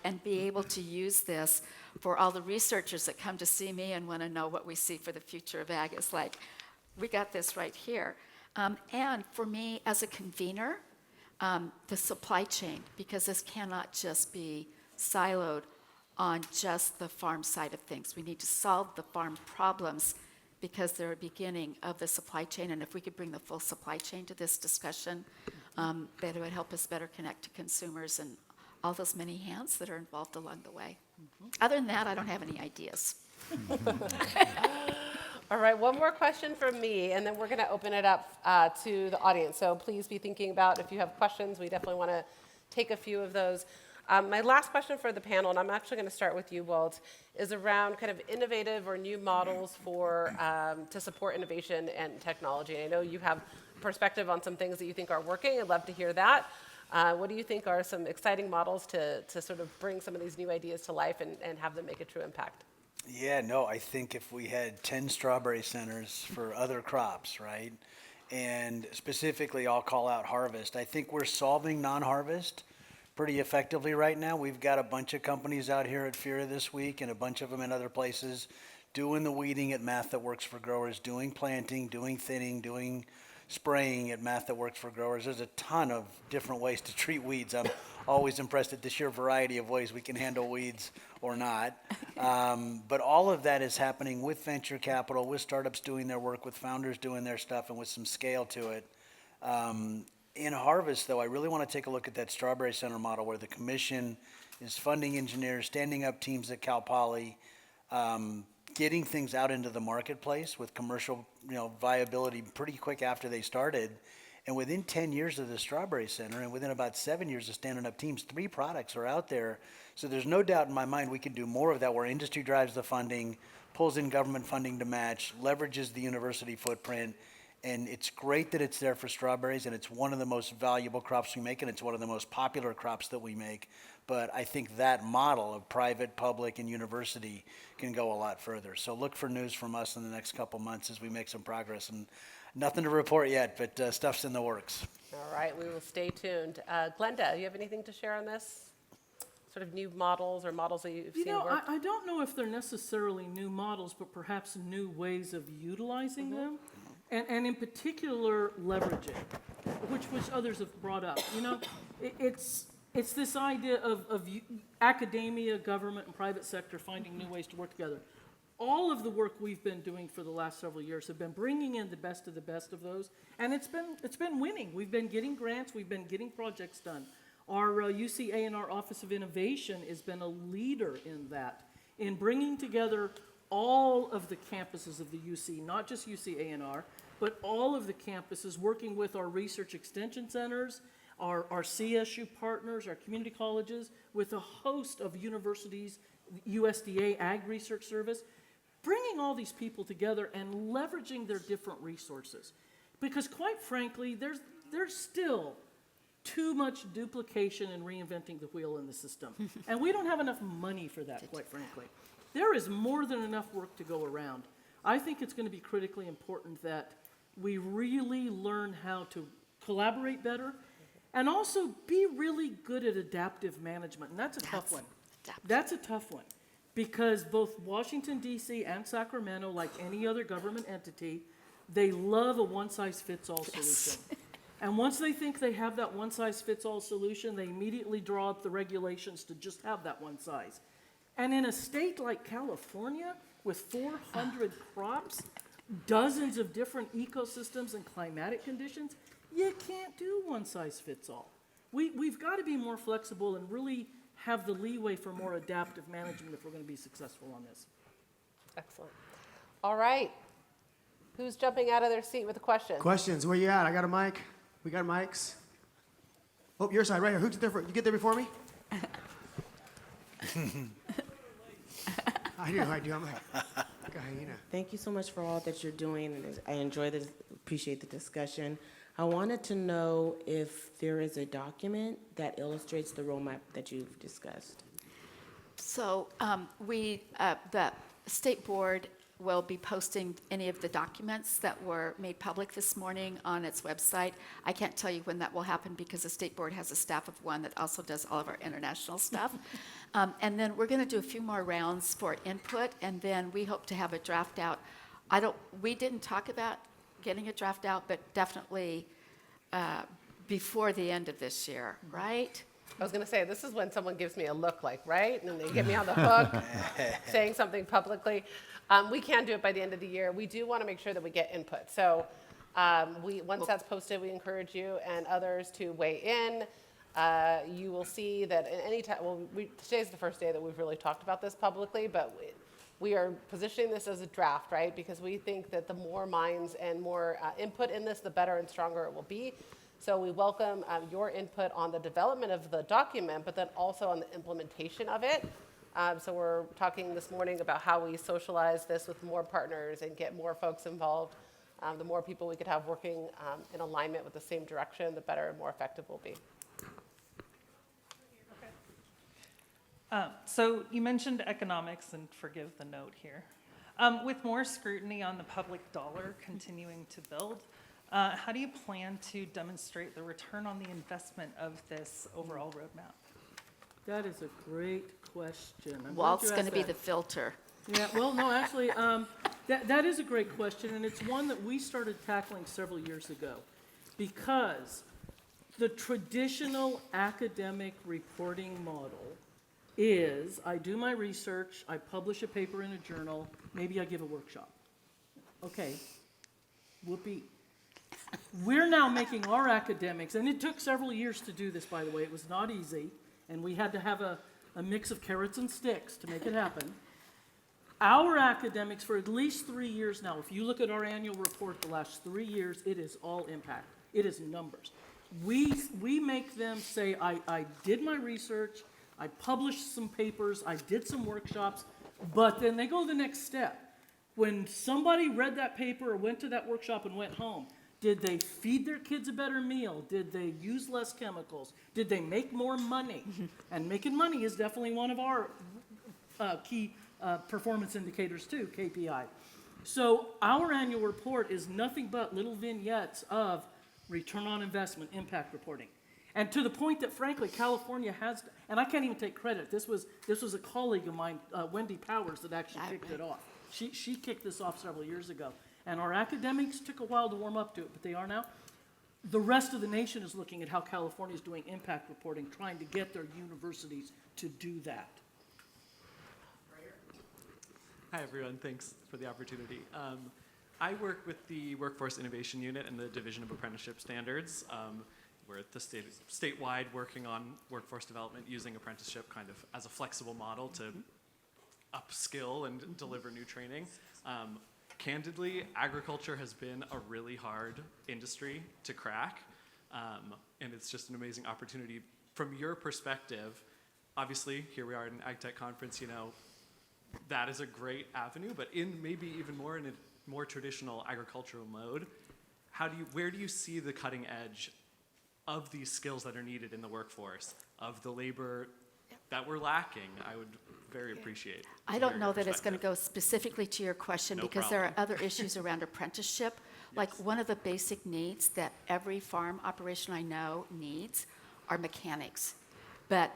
And be able to use this for all the researchers that come to see me and want to know what we see for the future of ag. It's like, we got this right here. And for me, as a convener, the supply chain, because this cannot just be siloed on just the farm side of things. We need to solve the farm problems because they're a beginning of the supply chain. And if we could bring the full supply chain to this discussion, that it would help us better connect to consumers and all those many hands that are involved along the way. Other than that, I don't have any ideas. All right, one more question from me, and then we're going to open it up to the audience. So please be thinking about if you have questions. We definitely want to take a few of those. My last question for the panel, and I'm actually going to start with you, Walt, is around kind of innovative or new models for to support innovation and technology. And I know you have perspective on some things that you think are working. I'd love to hear that. What do you think are some exciting models to sort of bring some of these new ideas to life and have them make a true impact? Yeah, no, I think if we had 10 strawberry centers for other crops, right? And specifically, I'll call out harvest. I think we're solving non-harvest pretty effectively right now. We've got a bunch of companies out here at FIRA this week and a bunch of them in other places doing the weeding at Math That Works for Growers, doing planting, doing thinning, doing spraying at Math That Works for Growers. There's a ton of different ways to treat weeds. I'm always impressed at the sheer variety of ways we can handle weeds or not. But all of that is happening with venture capital, with startups doing their work, with founders doing their stuff, and with some scale to it. In harvest, though, I really want to take a look at that Strawberry Center model where the commission is funding engineers, standing up teams at Cal Poly, getting things out into the marketplace with commercial, viability pretty quick after they started. And within 10 years of the Strawberry Center and within about 7 years of standing up teams, 3 products are out there. So there's no doubt in my mind we can do more of that where industry drives the funding, pulls in government funding to match, leverages the university footprint. And it's great that it's there for strawberries, and it's one of the most valuable crops we make, and it's one of the most popular crops that we make. But I think that model of private, public, and university can go a lot further. So look for news from us in the next couple months as we make some progress. And nothing to report yet, but stuff's in the works. All right, we will stay tuned. Glenda, do you have anything to share on this? Sort of new models or models that you've seen work? I don't know if they're necessarily new models, but perhaps new ways of utilizing them. and in particular leveraging, which others have brought up. You know, it's this idea of academia, government, and private sector finding new ways to work together. All of the work we've been doing for the last several years have been bringing in the best of those, and it's been winning. We've been getting grants, we've been getting projects done. Our UC A&R Office of Innovation has been a leader in that, in bringing together all of the campuses of the UC, not just UC A&R, but all of the campuses, working with our research extension centers, our CSU partners, our community colleges, with a host of universities, USDA Ag Research Service, bringing all these people together and leveraging their different resources. Because quite frankly, there's still too much duplication and reinventing the wheel in the system. And we don't have enough money for that, quite frankly. There is more than enough work to go around. I think it's going to be critically important that we really learn how to collaborate better and also be really good at adaptive management. And that's a tough one. That's a tough one. Because both Washington, D.C. and Sacramento, like any other government entity, they love a one-size-fits-all solution. And once they think they have that one-size-fits-all solution, they immediately draw up the regulations to just have that one size. And in a state like California, with 400 crops, dozens of different ecosystems and climatic conditions, you can't do one-size-fits-all. We've got to be more flexible and really have the leeway for more adaptive management if we're going to be successful on this. Excellent. All right. Who's jumping out of their seat with a question? Questions, where you at? I got a mic. We got mics. Oh, your side, right here. Who's there? You get there before me? I do. I'm like, hyena. Thank you so much for all that you're doing, and I enjoy this, appreciate the discussion. I wanted to know if there is a document that illustrates the roadmap that you've discussed. So the state board will be posting any of the documents that were made public this morning on its website. I can't tell you when that will happen because the state board has a staff of one that also does all of our international stuff. And then we're going to do a few more rounds for input, and then we hope to have a draft out. We didn't talk about getting a draft out, but definitely before the end of this year, right? I was going to say, this is when someone gives me a look like, right? And then they get me on the hook saying something publicly. We can do it by the end of the year. We do want to make sure that we get input. So once that's posted, we encourage you and others to weigh in. You will see that at any time, today's the first day that we've really talked about this publicly, but we are positioning this as a draft, right? Because we think that the more minds and more input in this, the better and stronger it will be. So we welcome your input on the development of the document, but then also on the implementation of it. So we're talking this morning about how we socialize this with more partners and get more folks involved. The more people we could have working in alignment with the same direction, the better and more effective we'll be. So you mentioned economics, and forgive the note here. With more scrutiny on the public dollar continuing to build, how do you plan to demonstrate the return on the investment of this overall roadmap? That is a great question. I'm glad Walt's you going to asked be that. the filter. Yeah, well, no, actually, that is a great question, and it's one that we started tackling several years ago, because the traditional academic reporting model is I do my research, I publish a paper in a journal, maybe I give a workshop. Okay, whoopee. We're now making our academics, and it took several years to do this, by the way. It was not easy, and we had to have a mix of carrots and sticks to make it happen. Our academics, for at least 3 years now, if you look at our annual report the last 3 years, it is all impact. It is numbers. We make them say, I did my research, I published some papers, I did some workshops, but then they go the next step. When somebody read that paper or went to that workshop and went home, did they feed their kids a better meal? Did they use less chemicals? Did they make more money? And making money is definitely one of our key performance indicators too, KPI. So our annual report is nothing but little vignettes of return on investment, impact reporting. And to the point that, frankly, California has, and I can't even take credit. This was a colleague of mine, Wendy Powers, that actually kicked it off. She kicked this off several years ago. and our academics took a while to warm up to it, but they are now. The rest of the nation is looking at how California is doing impact reporting, trying to get their universities to do that. Hi, everyone. Thanks for the opportunity. I work with the Workforce Innovation Unit and the Division of Apprenticeship Standards. We're at the statewide working on workforce development using apprenticeship kind of as a flexible model to upskill and deliver new training. Candidly, agriculture has been a really hard industry to crack, and it's just an amazing opportunity. From your perspective, obviously, here we are at an AgTech conference, you know, that is a great avenue, but in maybe even more in a more traditional agricultural mode, where do you see the cutting edge of these skills that are needed in the workforce, of the labor that we're lacking? I would very appreciate. I don't know that it's going to go specifically to your question No because there are problem. other issues around apprenticeship. Like one of the basic needs that every farm operation I know needs are mechanics. But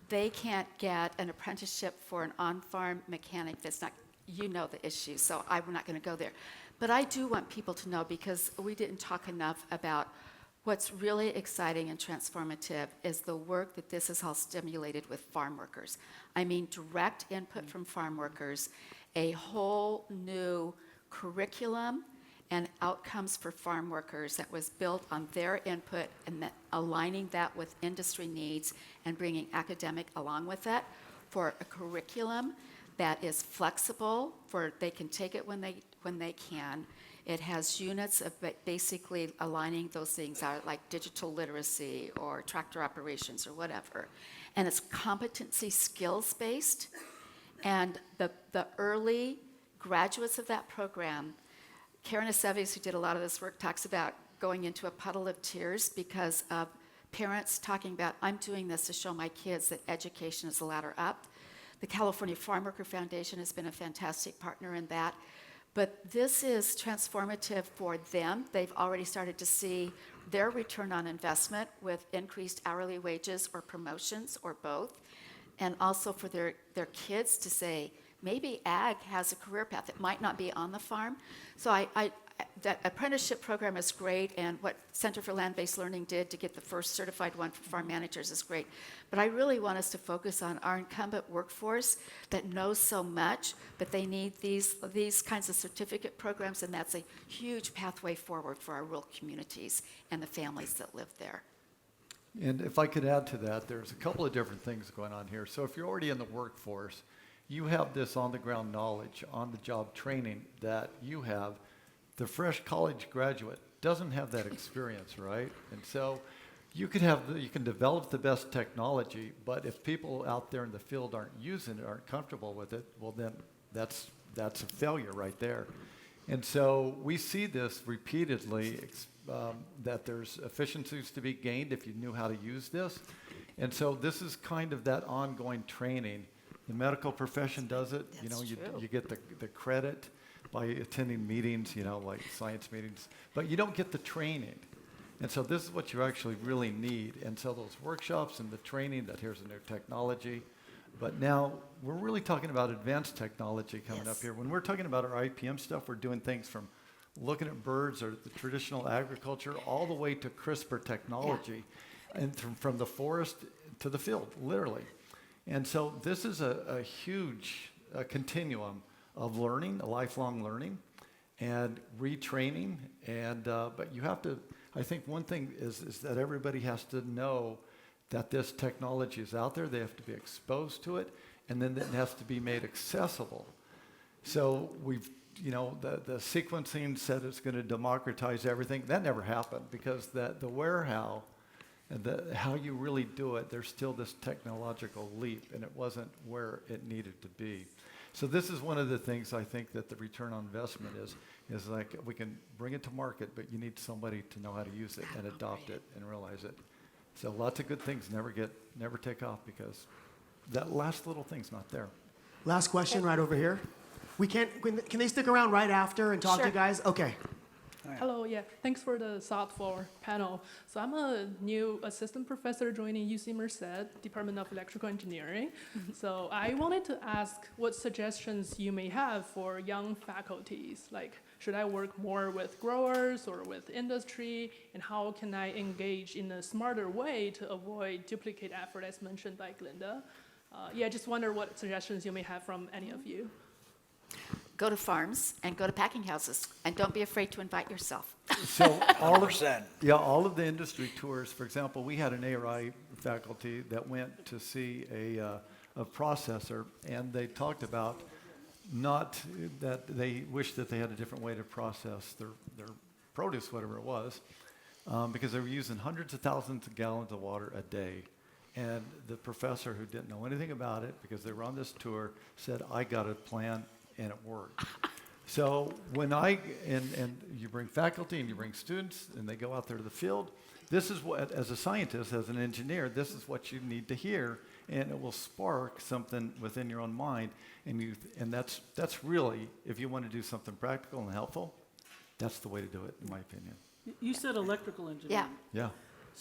they can't get an apprenticeship for an on-farm mechanic that's not, you know the issue, so I'm not going to go there. But I do want people to know, because we didn't talk enough about what's really exciting and transformative is the work that this has all stimulated with farm workers. I mean, direct input from farm workers, a whole new curriculum and outcomes for farm workers that was built on their input and that aligning that with industry needs and bringing academic along with it for a curriculum that is flexible, for they can take it when they can. It has units of basically aligning those things out, like digital literacy or tractor operations or whatever. And it's competency skills based. And the early graduates of that program, Karen Aceves, who did a lot of this work, talks about going into a puddle of tears because of parents talking about, I'm doing this to show my kids that education is a ladder up. The California Farm Worker Foundation has been a fantastic partner in that. But this is transformative for them. They've already started to see their return on investment with increased hourly wages or promotions or both. And also for their kids to say, maybe ag has a career path. It might not be on the farm. So that apprenticeship program is great, and what Center for Land-Based Learning did to get the first certified one for farm managers is great. But I really want us to focus on our incumbent workforce that knows so much, but they need these kinds of certificate programs, and that's a huge pathway forward for our rural communities and the families that live there. And if I could add to that, there's a couple of different things going on here. So if you're already in the workforce, you have this on-the-ground knowledge, on-the-job training that you have. The fresh college graduate doesn't have that experience, right? And so you can develop the best technology, but if people out there in the field aren't using it, aren't comfortable with it, well then that's a failure right there. And so we see this repeatedly, that there's efficiencies to be gained if you knew how to use this. And so this is kind of that ongoing training. The medical profession does it. You get the credit by attending meetings, like science meetings, but you don't get the training. And so this is what you actually really need. And so those workshops and the training that here's a new technology. But now we're really talking about advanced technology coming up here. When we're talking about our IPM stuff, we're doing things from looking at birds or the traditional agriculture all the way to CRISPR technology, and from the forest to the field, literally. And so this is a huge continuum of learning, a lifelong learning, and retraining. And but you have to, I think one thing is that everybody has to know that this technology is out there. They have to be exposed to it, and then it has to be made accessible. So we've, the sequencing said it's going to democratize everything. That never happened because the where-how and how you really do it, there's still this technological leap, and it wasn't where it needed to be. So this is one of the things I think that the return on investment is like we can bring it to market, but you need somebody to know how to use it and adopt it and realize it. So lots of good things never take off because that last little thing's not there. Last question right over here. Can they stick around right after and talk to Sure. you guys? Okay. Hello, yeah, thanks for the thoughtful panel. So I'm a new assistant professor joining UC Merced, Department of Electrical Engineering. So I wanted to ask what suggestions you may have for young faculties. Like, should I work more with growers or with industry? And how can I engage in a smarter way to avoid duplicate effort as mentioned by Glinda? Yeah, just wonder what suggestions you may have from any of you. Go to farms and go to packing houses, and don't be afraid to invite yourself. So all of, 100%. yeah, all of the industry tours, for example, we had an ARI faculty that went to see a processor, and they talked about not that they wished that they had a different way to process their produce, whatever it was, because they were using hundreds of thousands of gallons of water a day. And the professor, who didn't know anything about it because they were on this tour, said, I got a plan, and it worked. So when and you bring faculty and you bring students and they go out there to the field, this is what, as a scientist, as an engineer, this is what you need to hear, and it will spark something within your own mind. And that's really, if you want to do something practical and helpful, that's the way to do it, in my opinion. You said electrical engineering. Yeah.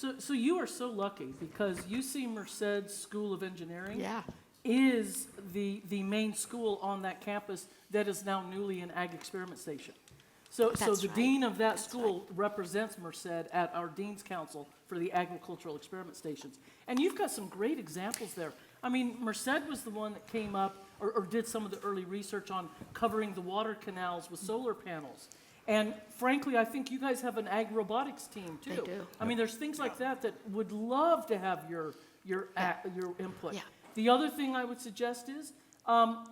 Yeah. So you are so lucky because UC Merced School of Engineering Yeah. is the main school on that campus that is now newly an ag experiment station. So That's the right. dean of that That's school represents Merced at our Dean's Council for the agricultural experiment stations. And you've got some great examples there. I mean, Merced was the one that came up or did some of the early research on covering the water canals with solar panels. And frankly, I think you guys have an ag robotics team too. They do. I mean, there's things like that that would love to have your input. Yeah. The other thing I would suggest is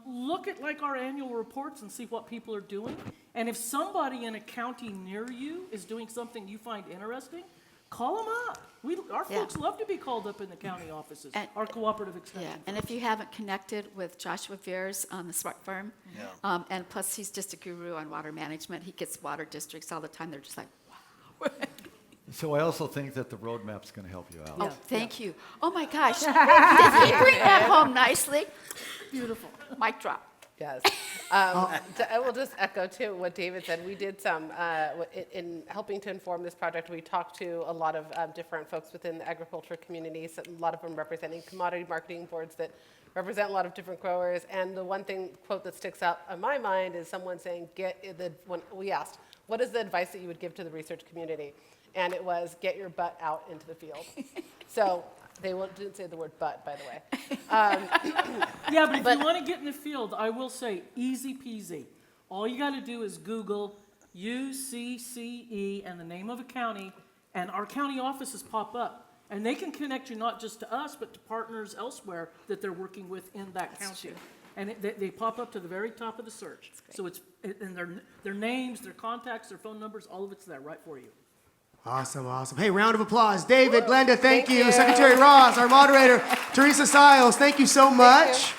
look at like our annual reports and see what people are doing. And if somebody in a county near you is doing something you find interesting, call them up. Our Yeah. folks love to be called up in the county offices, And- our cooperative extension. Yeah, and if you haven't connected with Joshua Veers on the Smart Farm, Yeah. and plus he's just a guru on water management. He gets water districts all the time. They're just like, wow. So I also think that the roadmap's going to help you out. Oh, Yeah. thank you. Oh my gosh. Did he bring that home nicely? Beautiful. Mic drop. Yes. I will just echo too what David said. We did some, in helping to inform this project, we talked to a lot of different folks within the agriculture communities, a lot of them representing commodity marketing boards that represent a lot of different growers. And the one quote that sticks out in my mind is someone saying, when we asked, what is the advice that you would give to the research community? And it was, get your butt out into the field. So they didn't say the word butt, by the way. Yeah, but if you want to get in the field, I will say, easy peasy. All you got to do is Google UCCE and the name of a county, and our county offices pop up. And they can connect you not just to us, but to partners elsewhere that they're working with in that county. And they pop up to the very top of the search. So it's, and their names, their contacts, their phone numbers, all of it's there right for you. Awesome, awesome. Hey, round of applause. David, Glenda, thank Thank you. you. Secretary Ross, our moderator, Teresa Siles, thank you so much.